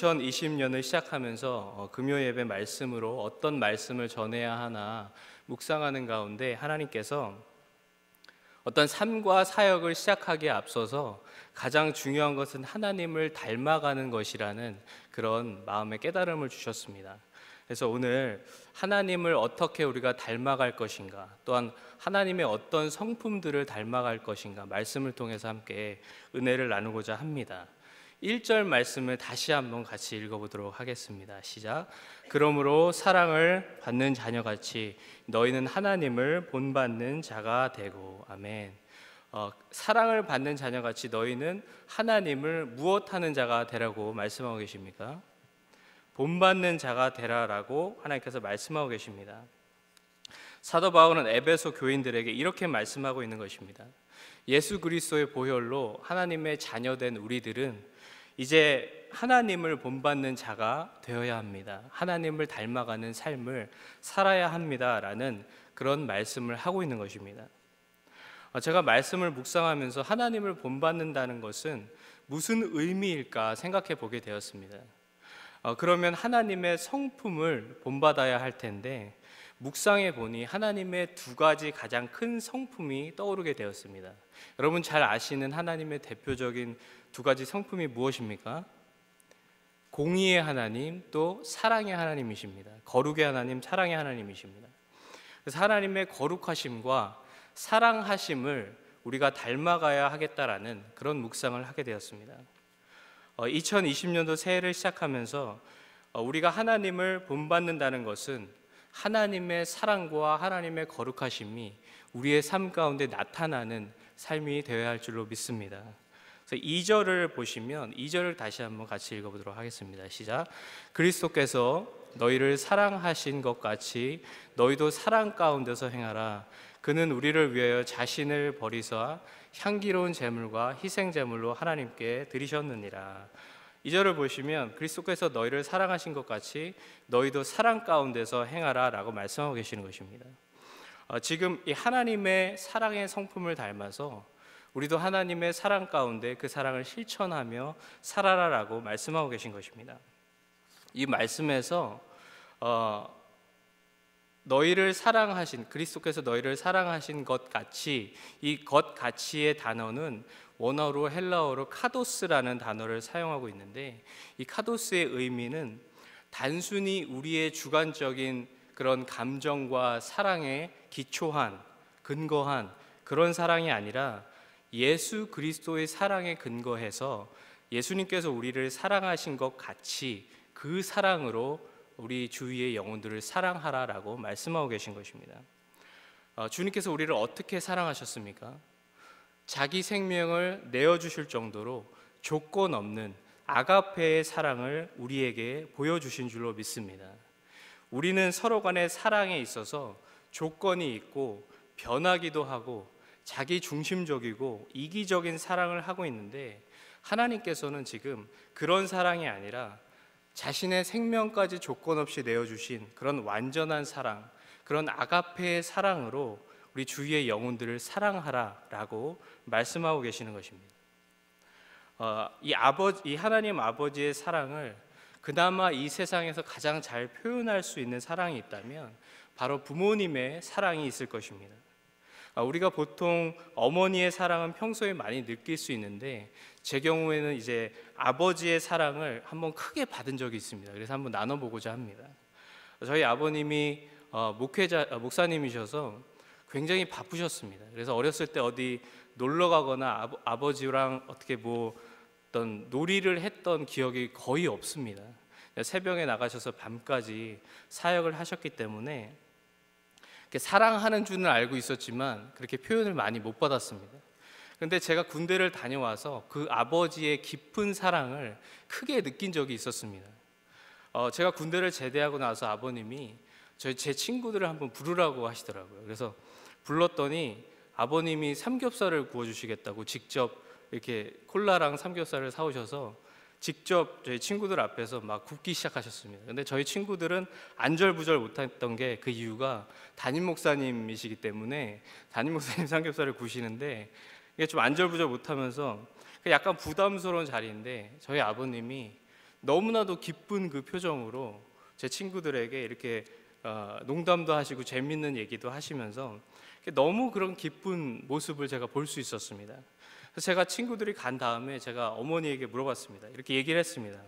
2020년을 시작하면서 금요 예배 말씀으로 어떤 말씀을 전해야 하나 묵상하는 가운데 하나님께서 어떤 삶과 사역을 시작하기에 앞서서 가장 중요한 것은 하나님을 닮아가는 것이라는 그런 마음의 깨달음을 주셨습니다. 그래서 오늘 하나님을 어떻게 우리가 닮아갈 것인가, 또한 하나님의 어떤 성품들을 닮아갈 것인가 말씀을 통해서 함께 은혜를 나누고자 합니다. 1절 말씀을 다시 한번 같이 읽어보도록 하겠습니다. 시작. 그러므로 사랑을 받는 자녀같이 너희는 하나님을 본받는 자가 되고. 아멘. 사랑을 받는 자녀같이 너희는 하나님을 무엇하는 자가 되라고 말씀하고 계십니까? 본받는 자가 되라라고 하나님께서 말씀하고 계십니다. 사도 바울은 에베소 교인들에게 이렇게 말씀하고 있는 것입니다. 예수 그리스도의 보혈로 하나님의 자녀된 우리들은 이제 하나님을 본받는 자가 되어야 합니다. 하나님을 닮아가는 삶을 살아야 합니다라는 그런 말씀을 하고 있는 것입니다. 제가 말씀을 묵상하면서 하나님을 본받는다는 것은 무슨 의미일까 생각해 보게 되었습니다. 그러면 하나님의 성품을 본받아야 할 텐데 묵상해 보니 하나님의 두 가지 가장 큰 성품이 떠오르게 되었습니다. 여러분 잘 아시는 하나님의 대표적인 두 가지 성품이 무엇입니까? 공의의 하나님, 또 사랑의 하나님이십니다. 거룩의 하나님, 사랑의 하나님이십니다. 그래서 하나님의 거룩하심과 사랑하심을 우리가 닮아가야 하겠다라는 그런 묵상을 하게 되었습니다. 2020년도 새해를 시작하면서 우리가 하나님을 본받는다는 것은 하나님의 사랑과 하나님의 거룩하심이 우리의 삶 가운데 나타나는 삶이 되어야 할 줄로 믿습니다. 그래서 2절을 보시면 2절을 다시 한번 같이 읽어보도록 하겠습니다. 시작. 그리스도께서 너희를 사랑하신 것 같이 너희도 사랑 가운데서 행하라. 그는 우리를 위하여 자신을 버리사 향기로운 제물과 희생 제물로 하나님께 드리셨느니라. 2절을 보시면 그리스도께서 너희를 사랑하신 것 같이 너희도 사랑 가운데서 행하라 라고 말씀하고 계시는 것입니다. 지금 이 하나님의 사랑의 성품을 닮아서 우리도 하나님의 사랑 가운데 그 사랑을 실천하며 살아라라고 말씀하고 계신 것입니다. 이 말씀에서 너희를 사랑하신, 그리스도께서 너희를 사랑하신 것 같이, 이 것 같이의 단어는 원어로 헬라어로 카도스라는 단어를 사용하고 있는데, 이 카도스의 의미는 단순히 우리의 주관적인 그런 감정과 사랑에 기초한, 근거한 그런 사랑이 아니라 예수 그리스도의 사랑에 근거해서 예수님께서 우리를 사랑하신 것 같이 그 사랑으로 우리 주위의 영혼들을 사랑하라라고 말씀하고 계신 것입니다. 주님께서 우리를 어떻게 사랑하셨습니까? 자기 생명을 내어주실 정도로 조건 없는 아가페의 사랑을 우리에게 보여주신 줄로 믿습니다. 우리는 서로 간의 사랑에 있어서 조건이 있고 변하기도 하고 자기 중심적이고 이기적인 사랑을 하고 있는데, 하나님께서는 지금 그런 사랑이 아니라 자신의 생명까지 조건 없이 내어주신 그런 완전한 사랑, 그런 아가페의 사랑으로 우리 주위의 영혼들을 사랑하라라고 말씀하고 계시는 것입니다. 이 하나님 아버지의 사랑을 그나마 이 세상에서 가장 잘 표현할 수 있는 사랑이 있다면 바로 부모님의 사랑이 있을 것입니다. 우리가 보통 어머니의 사랑은 평소에 많이 느낄 수 있는데, 제 경우에는 이제 아버지의 사랑을 한번 크게 받은 적이 있습니다. 그래서 한번 나눠보고자 합니다. 저희 아버님이 목사님이셔서 굉장히 바쁘셨습니다. 그래서 어렸을 때 어디 놀러 가거나 아버지랑 어떻게 어떤 놀이를 했던 기억이 거의 없습니다. 새벽에 나가셔서 밤까지 사역을 하셨기 때문에 사랑하는 줄은 알고 있었지만 그렇게 표현을 많이 못 받았습니다. 그런데 제가 군대를 다녀와서 그 아버지의 깊은 사랑을 크게 느낀 적이 있었습니다. 제가 군대를 제대하고 나서 아버님이 제 친구들을 한번 부르라고 하시더라고요. 그래서 불렀더니 아버님이 삼겹살을 구워주시겠다고 직접 이렇게 콜라랑 삼겹살을 사오셔서 직접 저희 친구들 앞에서 막 굽기 시작하셨습니다. 근데 저희 친구들은 안절부절 못했던 게 그 이유가 담임 목사님이시기 때문에 담임 목사님 삼겹살을 구시는데 이게 좀 안절부절 못하면서 약간 부담스러운 자리인데, 저희 아버님이 너무나도 기쁜 그 표정으로 제 친구들에게 이렇게 농담도 하시고 재밌는 얘기도 하시면서 너무 그런 기쁜 모습을 제가 볼 수 있었습니다. 그래서 제가 친구들이 간 다음에 제가 어머니에게 물어봤습니다. 이렇게 얘기를 했습니다.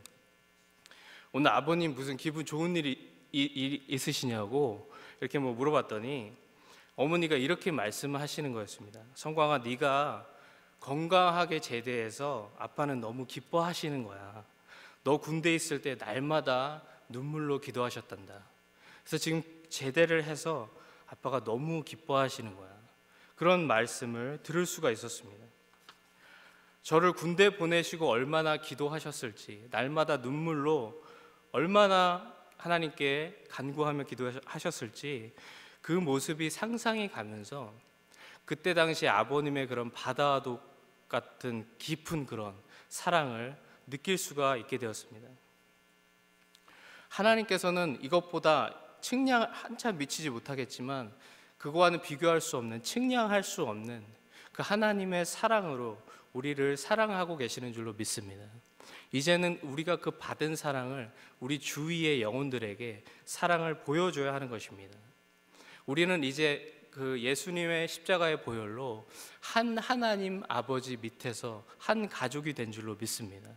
오늘 아버님 무슨 기분 좋은 일이 있으시냐고 이렇게 물어봤더니 어머니가 이렇게 말씀하시는 거였습니다. 성광아, 네가 건강하게 제대해서 아빠는 너무 기뻐하시는 거야. 너 군대 있을 때 날마다 눈물로 기도하셨단다. 그래서 지금 제대를 해서 아빠가 너무 기뻐하시는 거야. 그런 말씀을 들을 수가 있었습니다. 저를 군대 보내시고 얼마나 기도하셨을지, 날마다 눈물로 얼마나 하나님께 간구하며 기도하셨을지 그 모습이 상상이 가면서 그때 당시 아버님의 그런 바다도 같은 깊은 그런 사랑을 느낄 수가 있게 되었습니다. 하나님께서는 이것보다 측량 한참 미치지 못하겠지만 그거와는 비교할 수 없는, 측량할 수 없는 그 하나님의 사랑으로 우리를 사랑하고 계시는 줄로 믿습니다. 이제는 우리가 그 받은 사랑을 우리 주위의 영혼들에게 사랑을 보여줘야 하는 것입니다. 우리는 이제 그 예수님의 십자가의 보혈로 한 하나님 아버지 밑에서 한 가족이 된 줄로 믿습니다.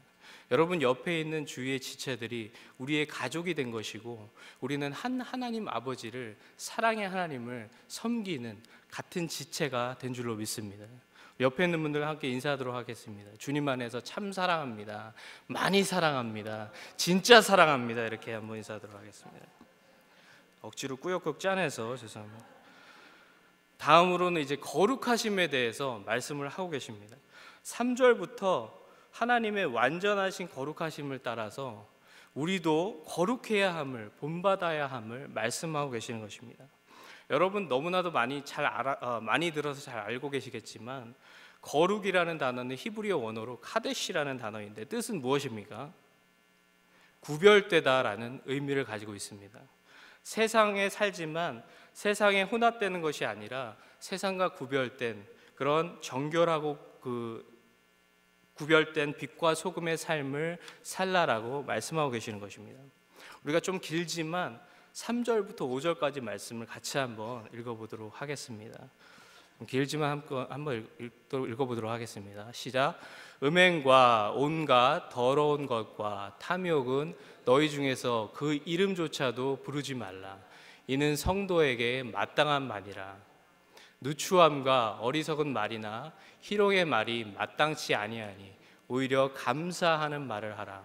여러분 옆에 있는 주위의 지체들이 우리의 가족이 된 것이고 우리는 한 하나님 아버지를, 사랑의 하나님을 섬기는 같은 지체가 된 줄로 믿습니다. 옆에 있는 분들과 함께 인사하도록 하겠습니다. 주님 안에서 참 사랑합니다. 많이 사랑합니다. 진짜 사랑합니다. 이렇게 한번 인사하도록 하겠습니다. 억지로 꾸역꾸역 짜내서 죄송합니다. 다음으로는 이제 거룩하심에 대해서 말씀을 하고 계십니다. 3절부터 하나님의 완전하신 거룩하심을 따라서 우리도 거룩해야 함을, 본받아야 함을 말씀하고 계시는 것입니다. 여러분 너무나도 많이 들어서 잘 알고 계시겠지만 거룩이라는 단어는 히브리어 원어로 카데시라는 단어인데 뜻은 무엇입니까? 구별되다라는 의미를 가지고 있습니다. 세상에 살지만 세상에 혼합되는 것이 아니라 세상과 구별된 그런 정결하고 구별된 빛과 소금의 삶을 살라라고 말씀하고 계시는 것입니다. 우리가 좀 길지만 3절부터 5절까지 말씀을 같이 한번 읽어보도록 하겠습니다. 길지만 한번 읽어보도록 하겠습니다. 시작. 음행과 온갖 더러운 것과 탐욕은 너희 중에서 그 이름조차도 부르지 말라. 이는 성도에게 마땅한 말이라. 누추함과 어리석은 말이나 희롱의 말이 마땅치 아니하니 오히려 감사하는 말을 하라.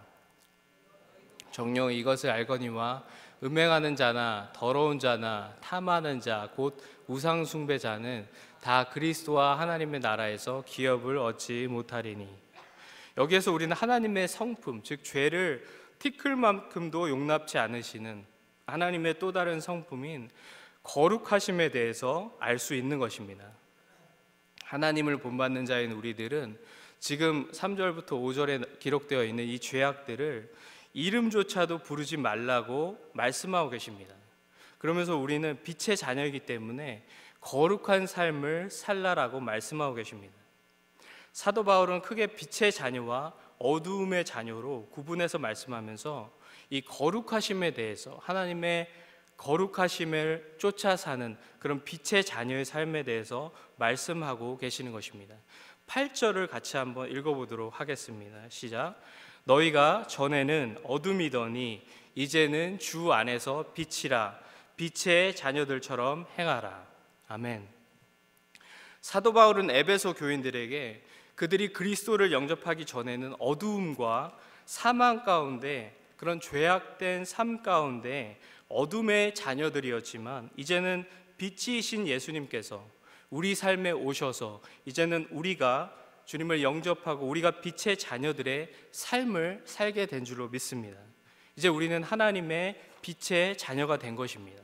정녕 이것을 알거니와 음행하는 자나 더러운 자나 탐하는 자 곧 우상 숭배자는 다 그리스도와 하나님의 나라에서 기업을 얻지 못하리니. 여기에서 우리는 하나님의 성품, 즉 죄를 티끌만큼도 용납치 않으시는 하나님의 또 다른 성품인 거룩하심에 대해서 알 수 있는 것입니다. 하나님을 본받는 자인 우리들은 지금 3절부터 5절에 기록되어 있는 이 죄악들을 이름조차도 부르지 말라고 말씀하고 계십니다. 그러면서 우리는 빛의 자녀이기 때문에 거룩한 삶을 살라라고 말씀하고 계십니다. 사도 바울은 크게 빛의 자녀와 어두움의 자녀로 구분해서 말씀하면서 이 거룩하심에 대해서, 하나님의 거룩하심을 쫓아 사는 그런 빛의 자녀의 삶에 대해서 말씀하고 계시는 것입니다. 8절을 같이 한번 읽어보도록 하겠습니다. 시작. 너희가 전에는 어둠이더니 이제는 주 안에서 빛이라. 빛의 자녀들처럼 행하라. 아멘. 사도 바울은 에베소 교인들에게 그들이 그리스도를 영접하기 전에는 어두움과 사망 가운데, 그런 죄악된 삶 가운데 어둠의 자녀들이었지만 이제는 빛이신 예수님께서 우리 삶에 오셔서 이제는 우리가 주님을 영접하고 우리가 빛의 자녀들의 삶을 살게 된 줄로 믿습니다. 이제 우리는 하나님의 빛의 자녀가 된 것입니다.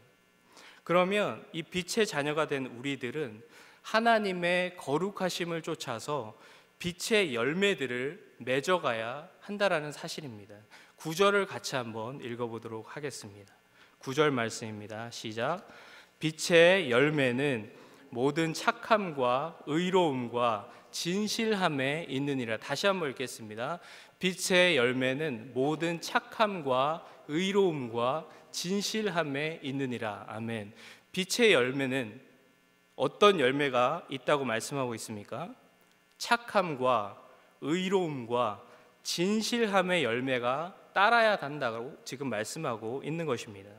그러면 이 빛의 자녀가 된 우리들은 하나님의 거룩하심을 쫓아서 빛의 열매들을 맺어가야 한다라는 사실입니다. 9절을 같이 한번 읽어보도록 하겠습니다. 9절 말씀입니다. 시작. 빛의 열매는 모든 착함과 의로움과 진실함에 있느니라. 다시 한번 읽겠습니다. 빛의 열매는 모든 착함과 의로움과 진실함에 있느니라. 아멘. 빛의 열매는 어떤 열매가 있다고 말씀하고 있습니까? 착함과 의로움과 진실함의 열매가 따라야 한다고 지금 말씀하고 있는 것입니다.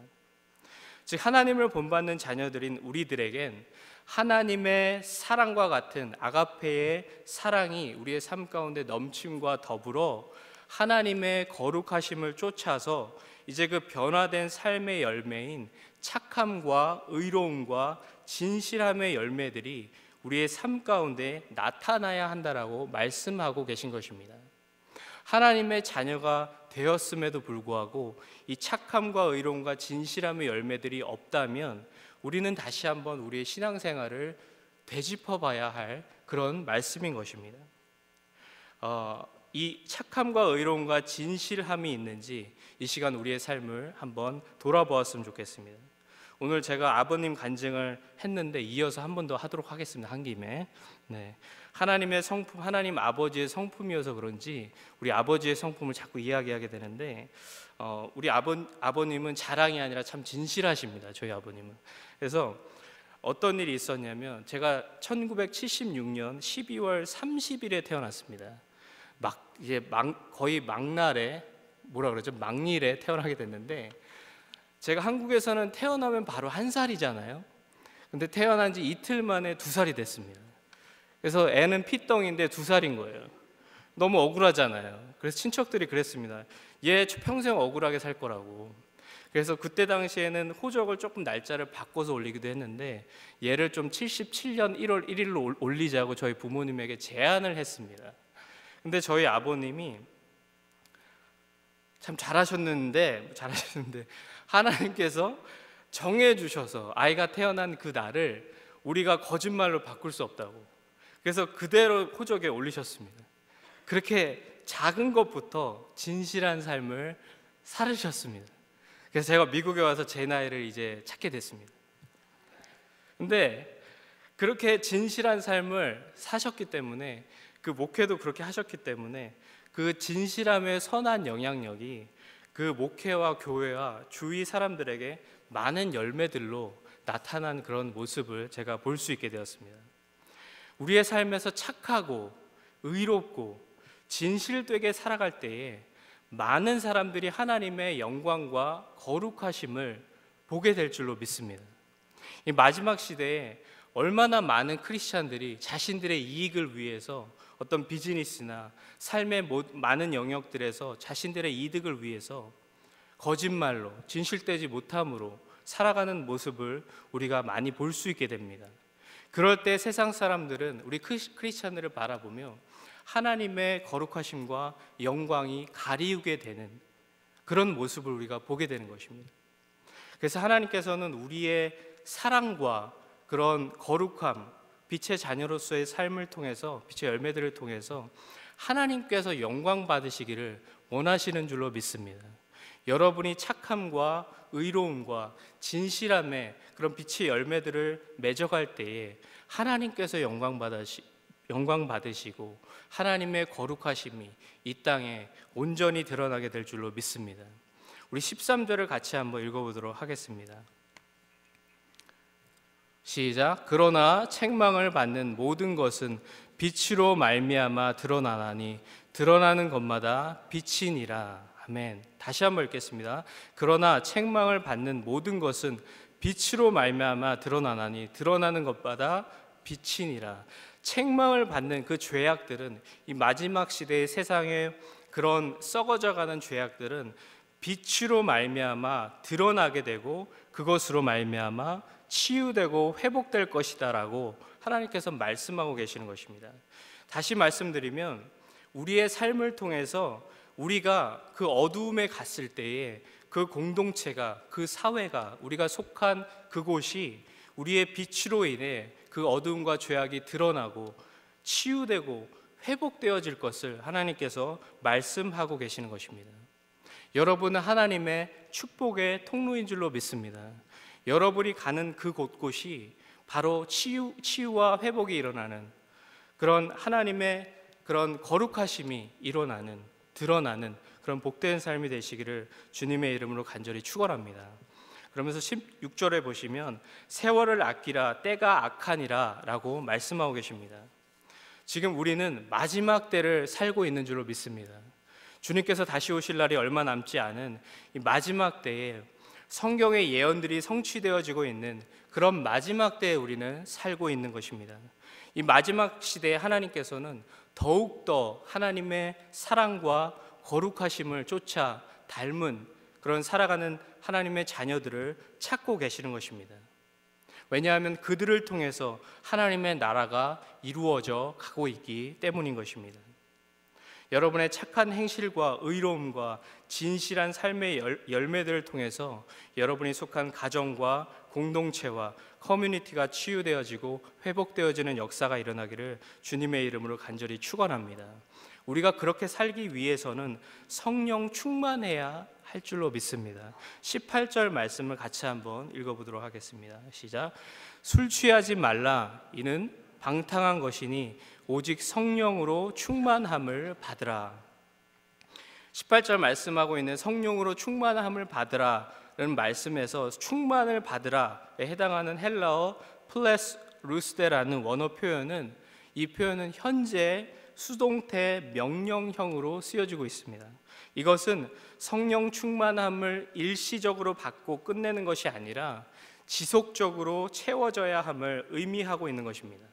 즉 하나님을 본받는 자녀들인 우리들에겐 하나님의 사랑과 같은 아가페의 사랑이 우리의 삶 가운데 넘침과 더불어 하나님의 거룩하심을 쫓아서 이제 그 변화된 삶의 열매인 착함과 의로움과 진실함의 열매들이 우리의 삶 가운데 나타나야 한다라고 말씀하고 계신 것입니다. 하나님의 자녀가 되었음에도 불구하고 이 착함과 의로움과 진실함의 열매들이 없다면 우리는 다시 한번 우리의 신앙생활을 되짚어 봐야 할 그런 말씀인 것입니다. 이 착함과 의로움과 진실함이 있는지 이 시간 우리의 삶을 한번 돌아보았으면 좋겠습니다. 오늘 제가 아버님 간증을 했는데 이어서 한 번 더 하도록 하겠습니다. 한 김에. 네. 하나님의 성품, 하나님 아버지의 성품이어서 그런지 우리 아버지의 성품을 자꾸 이야기하게 되는데 우리 아버님은 자랑이 아니라 참 진실하십니다. 저희 아버님은. 그래서 어떤 일이 있었냐면 제가 1976년 12월 30일에 태어났습니다. 거의 막날에 막일에 태어나게 됐는데 제가 한국에서는 태어나면 바로 1살이잖아요. 근데 태어난 지 이틀 만에 2살이 됐습니다. 그래서 애는 피덩인데 2살인 거예요. 너무 억울하잖아요. 그래서 친척들이 그랬습니다. 얘 평생 억울하게 살 거라고. 그래서 그때 당시에는 호적을 조금 날짜를 바꿔서 올리기도 했는데 얘를 좀 77년 1월 1일로 올리자고 저희 부모님에게 제안을 했습니다. 근데 저희 아버님이 참 잘하셨는데 하나님께서 정해주셔서 아이가 태어난 그 날을 우리가 거짓말로 바꿀 수 없다고, 그래서 그대로 호적에 올리셨습니다. 그렇게 작은 것부터 진실한 삶을 살으셨습니다. 그래서 제가 미국에 와서 제 나이를 이제 찾게 됐습니다. 근데 그렇게 진실한 삶을 사셨기 때문에, 그 목회도 그렇게 하셨기 때문에 그 진실함의 선한 영향력이 그 목회와 교회와 주위 사람들에게 많은 열매들로 나타난 그런 모습을 제가 볼 수 있게 되었습니다. 우리의 삶에서 착하고 의롭고 진실되게 살아갈 때에 많은 사람들이 하나님의 영광과 거룩하심을 보게 될 줄로 믿습니다. 이 마지막 시대에 얼마나 많은 크리스찬들이 자신들의 이익을 위해서 어떤 비즈니스나 삶의 많은 영역들에서 자신들의 이득을 위해서 거짓말로, 진실되지 못함으로 살아가는 모습을 우리가 많이 볼 수 있게 됩니다. 그럴 때 세상 사람들은 우리 크리스찬들을 바라보며 하나님의 거룩하심과 영광이 가리우게 되는 그런 모습을 우리가 보게 되는 것입니다. 그래서 하나님께서는 우리의 사랑과 그런 거룩함, 빛의 자녀로서의 삶을 통해서, 빛의 열매들을 통해서 하나님께서 영광 받으시기를 원하시는 줄로 믿습니다. 여러분이 착함과 의로움과 진실함의 그런 빛의 열매들을 맺어갈 때에 하나님께서 영광 받으시고 하나님의 거룩하심이 이 땅에 온전히 드러나게 될 줄로 믿습니다. 우리 13절을 같이 한번 읽어보도록 하겠습니다. 시작. 그러나 책망을 받는 모든 것은 빛으로 말미암아 드러나나니 드러나는 것마다 빛이니라. 아멘. 다시 한번 읽겠습니다. 그러나 책망을 받는 모든 것은 빛으로 말미암아 드러나나니 드러나는 것마다 빛이니라. 책망을 받는 그 죄악들은, 이 마지막 시대의 세상의 그런 썩어져가는 죄악들은 빛으로 말미암아 드러나게 되고 그것으로 말미암아 치유되고 회복될 것이다라고 하나님께서 말씀하고 계시는 것입니다. 다시 말씀드리면 우리의 삶을 통해서 우리가 그 어두움에 갔을 때에 그 공동체가, 그 사회가, 우리가 속한 그곳이 우리의 빛으로 인해 그 어두움과 죄악이 드러나고 치유되고 회복되어질 것을 하나님께서 말씀하고 계시는 것입니다. 여러분은 하나님의 축복의 통로인 줄로 믿습니다. 여러분이 가는 그 곳곳이 바로 치유와 회복이 일어나는 그런 하나님의 그런 거룩하심이 일어나는 드러나는 그런 복된 삶이 되시기를 주님의 이름으로 간절히 축원합니다. 그러면서 16절에 보시면 세월을 아끼라 때가 악하니라 라고 말씀하고 계십니다. 지금 우리는 마지막 때를 살고 있는 줄로 믿습니다. 주님께서 다시 오실 날이 얼마 남지 않은 이 마지막 때에 성경의 예언들이 성취되어지고 있는 그런 마지막 때에 우리는 살고 있는 것입니다. 이 마지막 시대에 하나님께서는 더욱더 하나님의 사랑과 거룩하심을 쫓아 닮은 그런 살아가는 하나님의 자녀들을 찾고 계시는 것입니다. 왜냐하면 그들을 통해서 하나님의 나라가 이루어져 가고 있기 때문인 것입니다. 여러분의 착한 행실과 의로움과 진실한 삶의 열매들을 통해서 여러분이 속한 가정과 공동체와 커뮤니티가 치유되어지고 회복되어지는 역사가 일어나기를 주님의 이름으로 간절히 축원합니다. 우리가 그렇게 살기 위해서는 성령 충만해야 할 줄로 믿습니다. 18절 말씀을 같이 한번 읽어보도록 하겠습니다. 시작. 술 취하지 말라. 이는 방탕한 것이니 오직 성령으로 충만함을 받으라. 18절 말씀하고 있는 성령으로 충만함을 받으라는 말씀에서 충만을 받으라에 해당하는 헬라어 플레스 루스데라는 원어 표현은 이 표현은 현재 수동태 명령형으로 쓰여지고 있습니다. 이것은 성령 충만함을 일시적으로 받고 끝내는 것이 아니라 지속적으로 채워져야 함을 의미하고 있는 것입니다.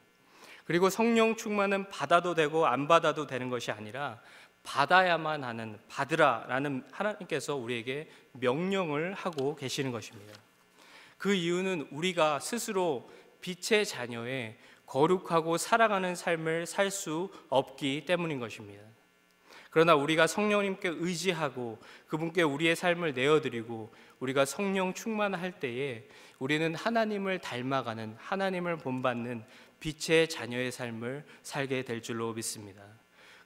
그리고 성령 충만은 받아도 되고 안 받아도 되는 것이 아니라 받아야만 하는, 받으라라는 하나님께서 우리에게 명령을 하고 계시는 것입니다. 그 이유는 우리가 스스로 빛의 자녀의 거룩하고 살아가는 삶을 살 수 없기 때문인 것입니다. 그러나 우리가 성령님께 의지하고 그분께 우리의 삶을 내어드리고 우리가 성령 충만할 때에 우리는 하나님을 닮아가는, 하나님을 본받는 빛의 자녀의 삶을 살게 될 줄로 믿습니다.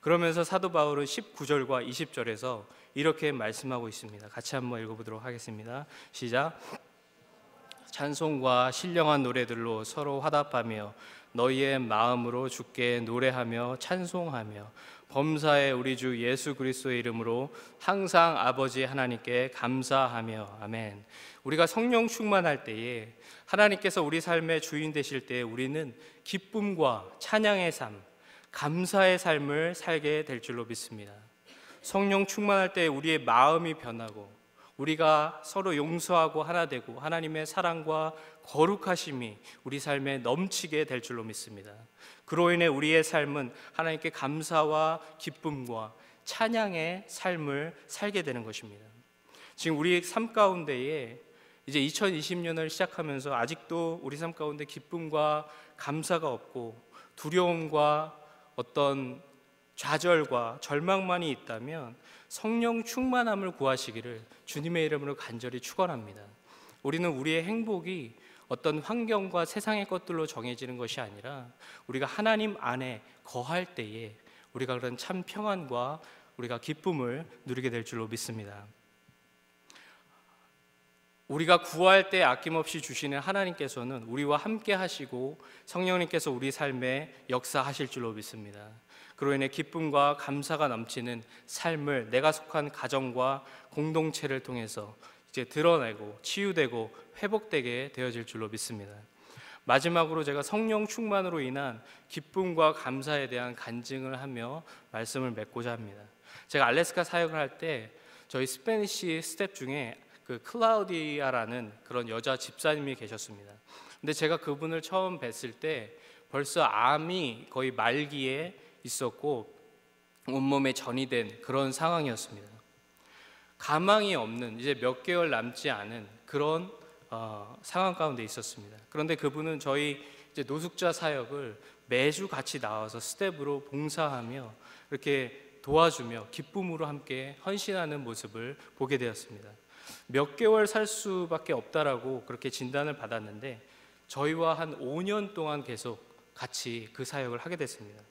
그러면서 사도 바울은 19절과 20절에서 이렇게 말씀하고 있습니다. 같이 한번 읽어보도록 하겠습니다. 시작. 찬송과 신령한 노래들로 서로 화답하며 너희의 마음으로 주께 노래하며 찬송하며 범사의 우리 주 예수 그리스도의 이름으로 항상 아버지 하나님께 감사하며 아멘. 우리가 성령 충만할 때에 하나님께서 우리 삶의 주인 되실 때에 우리는 기쁨과 찬양의 삶, 감사의 삶을 살게 될 줄로 믿습니다. 성령 충만할 때 우리의 마음이 변하고 우리가 서로 용서하고 하나 되고 하나님의 사랑과 거룩하심이 우리 삶에 넘치게 될 줄로 믿습니다. 그로 인해 우리의 삶은 하나님께 감사와 기쁨과 찬양의 삶을 살게 되는 것입니다. 지금 우리 삶 가운데에 이제 2020년을 시작하면서 아직도 우리 삶 가운데 기쁨과 감사가 없고 두려움과 어떤 좌절과 절망만이 있다면 성령 충만함을 구하시기를 주님의 이름으로 간절히 축원합니다. 우리는 우리의 행복이 어떤 환경과 세상의 것들로 정해지는 것이 아니라 우리가 하나님 안에 거할 때에 우리가 그런 참 평안과 우리가 기쁨을 누리게 될 줄로 믿습니다. 우리가 구할 때 아낌없이 주시는 하나님께서는 우리와 함께 하시고 성령님께서 우리 삶에 역사하실 줄로 믿습니다. 그로 인해 기쁨과 감사가 넘치는 삶을 내가 속한 가정과 공동체를 통해서 이제 드러내고 치유되고 회복되게 되어질 줄로 믿습니다. 마지막으로 제가 성령 충만으로 인한 기쁨과 감사에 대한 간증을 하며 말씀을 맺고자 합니다. 제가 알래스카 사역을 할 때 저희 스페니시 스텝 중에 그 클라우디아라는 그런 여자 집사님이 계셨습니다. 근데 제가 그분을 처음 뵀을 때 벌써 암이 거의 말기에 있었고 온몸에 전이 된 그런 상황이었습니다. 가망이 없는 이제 몇 개월 남지 않은 그런 상황 가운데 있었습니다. 그런데 그분은 저희 이제 노숙자 사역을 매주 같이 나와서 스텝으로 봉사하며 이렇게 도와주며 기쁨으로 함께 헌신하는 모습을 보게 되었습니다. 몇 개월 살 수밖에 없다라고 그렇게 진단을 받았는데 저희와 한 5년 동안 계속 같이 그 사역을 하게 됐습니다.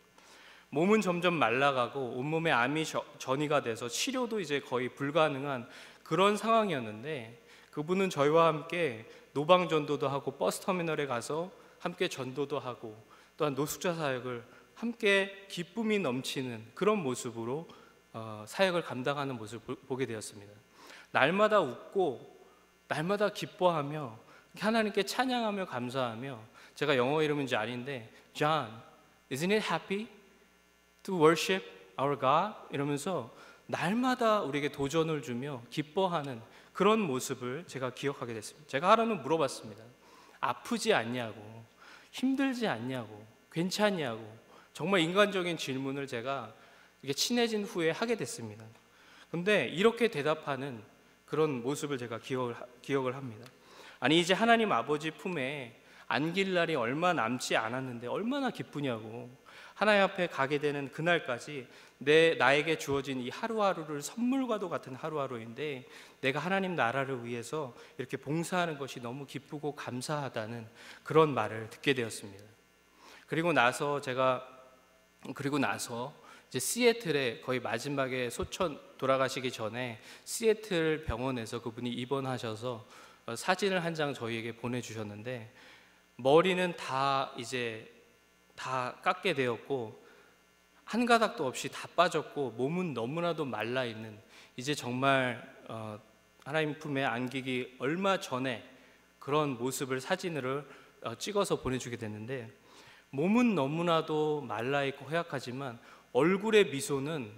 몸은 점점 말라가고 온몸에 암이 전이가 돼서 치료도 이제 거의 불가능한 그런 상황이었는데 그분은 저희와 함께 노방전도도 하고 버스터미널에 가서 함께 전도도 하고 또한 노숙자 사역을 함께 기쁨이 넘치는 그런 모습으로 사역을 감당하는 모습을 보게 되었습니다. 날마다 웃고 날마다 기뻐하며 하나님께 찬양하며 감사하며, 제가 영어 이름인지 아닌데 John, isn't it happy to worship our God? 이러면서 날마다 우리에게 도전을 주며 기뻐하는 그런 모습을 제가 기억하게 됐습니다. 제가 하나님 물어봤습니다. 아프지 않냐고, 힘들지 않냐고, 괜찮냐고, 정말 인간적인 질문을 제가 이게 친해진 후에 하게 됐습니다. 근데 이렇게 대답하는 그런 모습을 제가 기억을 합니다. 아니, 이제 하나님 아버지 품에 안길 날이 얼마 남지 않았는데 얼마나 기쁘냐고. 하나님 앞에 가게 되는 그날까지 나에게 주어진 이 하루하루를 선물과도 같은 하루하루인데, 내가 하나님 나라를 위해서 이렇게 봉사하는 것이 너무 기쁘고 감사하다는 그런 말을 듣게 되었습니다. 그리고 나서 이제 시애틀에 거의 마지막에 소천 돌아가시기 전에 시애틀 병원에서 그분이 입원하셔서 사진을 한 장 저희에게 보내주셨는데, 머리는 다 깎게 되었고 한 가닥도 없이 다 빠졌고 몸은 너무나도 말라 있는, 이제 정말 하나님 품에 안기기 얼마 전에 그런 모습을 사진으로 찍어서 보내주게 됐는데, 몸은 너무나도 말라 있고 허약하지만 얼굴의 미소는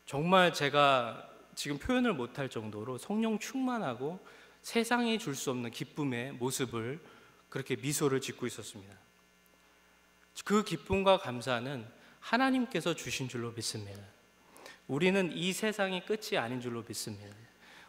정말 제가 지금 표현을 못할 정도로 성령 충만하고 세상이 줄 수 없는 기쁨의 모습을, 그렇게 미소를 짓고 있었습니다. 그 기쁨과 감사는 하나님께서 주신 줄로 믿습니다. 우리는 이 세상이 끝이 아닌 줄로 믿습니다.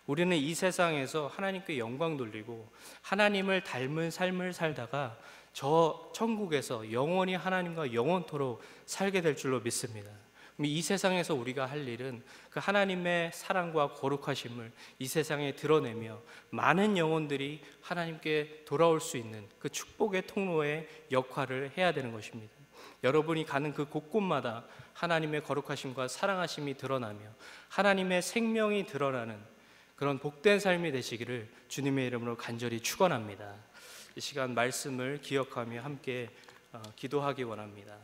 우리는 이 세상에서 하나님께 영광 돌리고 하나님을 닮은 삶을 살다가 저 천국에서 영원히 하나님과 영원토록 살게 될 줄로 믿습니다. 이 세상에서 우리가 할 일은 그 하나님의 사랑과 거룩하심을 이 세상에 드러내며 많은 영혼들이 하나님께 돌아올 수 있는 그 축복의 통로의 역할을 해야 되는 것입니다. 여러분이 가는 그 곳곳마다 하나님의 거룩하심과 사랑하심이 드러나며 하나님의 생명이 드러나는 그런 복된 삶이 되시기를 주님의 이름으로 간절히 축원합니다. 이 시간 말씀을 기억하며 함께 기도하기 원합니다.